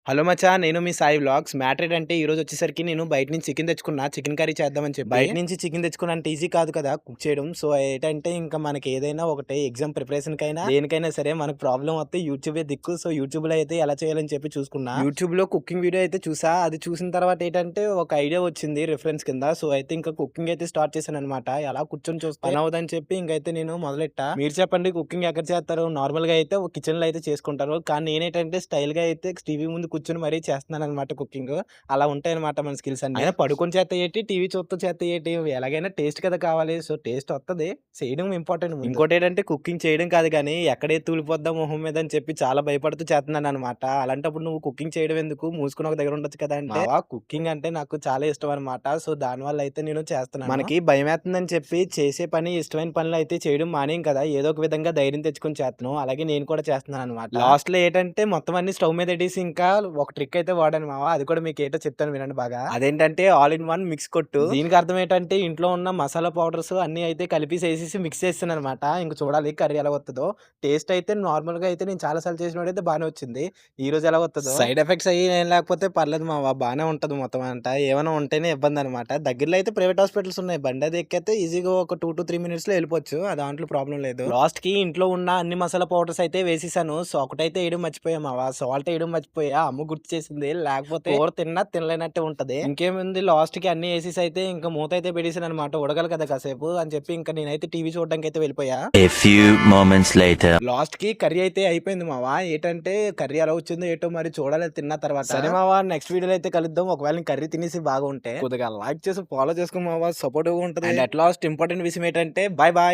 Hello మచ్చా! నేను మీ Sai vlogs. Matter ఏంటంటే ఈరోజు వచ్చేసరికి నేను బయట నుంచి చికెన్ తెచ్చుకున్నా. చికెన్ కర్రీ చేద్దామని చెప్పి. బయట నుంచి చికెన్ తెచ్చుకున్నంత ఈజీ కాదు కదా కుక్ చేయడం. సో, ఏంటంటే ఇంకా మనకి ఏదైనా ఒకటే ఎగ్జామ్ ప్రిపరేషన్‌కైనా దేనికైనా సరే మనకు ప్రాబ్లమ్ వస్తే యూట్యూబే దిక్కు. సో, యూట్యూబ్‌లో అయితే ఎలా చేయాలని చెప్పి చూసుకున్నా. యూట్యూబ్‌లో కుకింగ్ వీడియో అయితే చూసా. అది చూసిన తర్వాత ఏంటంటే ఒక ఐడియా వచ్చింది రిఫరెన్స్ కింద. సో, అయితే ఇంకా కుకింగ్ అయితే స్టార్ట్ చేశాననమాట. ఎలా కూర్చొని చూస్తే పని అవ్వదని చెప్పి ఇంకైతే నేను మొదలెట్టా. మీరు చెప్పండి కుకింగ్ ఎక్కడ చేస్తారు? నార్మల్‌గా అయితే కిచెన్‌లో అయితే చేసుకుంటారు. కానీ నేనేంటంటే స్టైల్‌గా అయితే టీవీ ముందు కూర్చొని మరీ చేస్తున్నాననమాట కుకింగ్. అలా ఉంటాయనమాట మన స్కిల్స్ అన్నీ. అయినా పడుకొని చేత్తే ఏటి, టీవీ చూత్తూ చేత్తే ఏటి, ఎలాగైనా టేస్ట్ కదా కావాలి. సో, టేస్ట్ వత్తది. చేయడం ఇంపార్టెంట్ ముందు. ఇంకోటేంటంటే కుకింగ్ చేయడం కాదు గానీ, ఎక్కడే తూలిపోద్దా మొహం మీద అని చెప్పి చాలా భయపడుతూ చేత్తన్నాననమాట. అలాంటప్పుడు నువ్వు కుకింగ్ చేయడం ఎందుకు? మూసుకొని ఒక దగ్గర ఉండొచ్చు కదా అంటే, మావా కుకింగ్ అంటే నాకు చాలా ఇష్టం అనమాట. సో, దానివల్ల అయితే నేను చేస్తున్నాను. మనకి భయమేత్తందని చెప్పి చేసే పని ఇష్టమైన పనులు అయితే చేయడం మానేయం కదా! ఏదో ఒక విధంగా ధైర్యం తెచ్చుకొని చేత్తన్నాం. అలాగే నేను కూడా చేస్తున్నాననమాట. లాస్ట్‌లో ఏటంటే మొత్తం అన్ని స్టవ్ మీద ఎట్టేసి ఇంకా ఒక ట్రిక్ అయితే వాడాను మావ. అది కూడా మీకేటో చెప్తాను వినండి బాగా. అదేంటంటే ఆల్ ఇన్ వన్ మిక్స్ కొట్టు. దీనికి అర్థం ఏంటంటే ఇంట్లో ఉన్న మసాలా పౌడర్స్ అన్నీ అయితే కలిపేసేసేసి మిక్స్ చేశాననమాట. ఇంక చూడాలి కర్రీ ఎలా వత్తదో. టేస్ట్ అయితే నార్మల్‌గా అయితే నేను చాలా సార్లు చేసినప్పుడైతే బానే వచ్చింది. ఈరోజు ఎలా వత్తదో సైడ్ ఎఫెక్ట్స్ అయ్యి ఏం లేకపోతే పర్లేదు మావ. బానే ఉంటది మొత్తం అంతా. ఏమైనా ఉంటేనే ఇబ్బందనమాట. దగ్గరలో అయితే ప్రైవేట్ హాస్పిటల్స్ ఉన్నాయి. బండది ఎక్కేత్తే ఈజీగా ఒక 2-3 మినిట్స్‌లో ఎళ్ళిపోవచ్చు. ఆ దాంట్లో ప్రాబ్లమ్ లేదు. లాస్ట్‌కి ఇంట్లో ఉన్న అన్ని మసాలా పౌడర్స్ అయితే వేసేసాను. సో, ఒకటైతే ఎయడం మర్చిపోయా మావ. సాల్ట్ ఎయడం మర్చిపోయా. అమ్మ గుర్తు చేసింది. లేకపోతే కూర తిన్నా తినలేనట్టే ఉంటది. ఇంకేముంది లాస్ట్‌కి అన్నీ ఏసేసి అయితే ఇంక మూత అయితే పెట్టేసాననమాట. ఉడకాలి కదా కాసేపు అని చెప్పి ఇంక నేనైతే టీవీ చూడడానికైతే వెళ్ళిపోయా. A few moments later. లాస్ట్‌కి కర్రీ అయితే అయిపోయింది మావ. ఏటంటే కర్రీ ఎలా వచ్చిందో ఏటో మరి చూడాలి తిన్న తర్వాత. సరే మావ నెక్స్ట్ వీడియోలో అయితే కలుద్దాం. ఒకవేళ నీ కర్రీ తినేసి బాగుంటే కొద్దిగా లైక్ చేసి ఫాలో చేసుకో మావ. సపోర్టివ్‌గా ఉంటది. అండ్ అట్ లాస్ట్ ఇంపార్టెంట్ విషయం ఏంటంటే బై బై.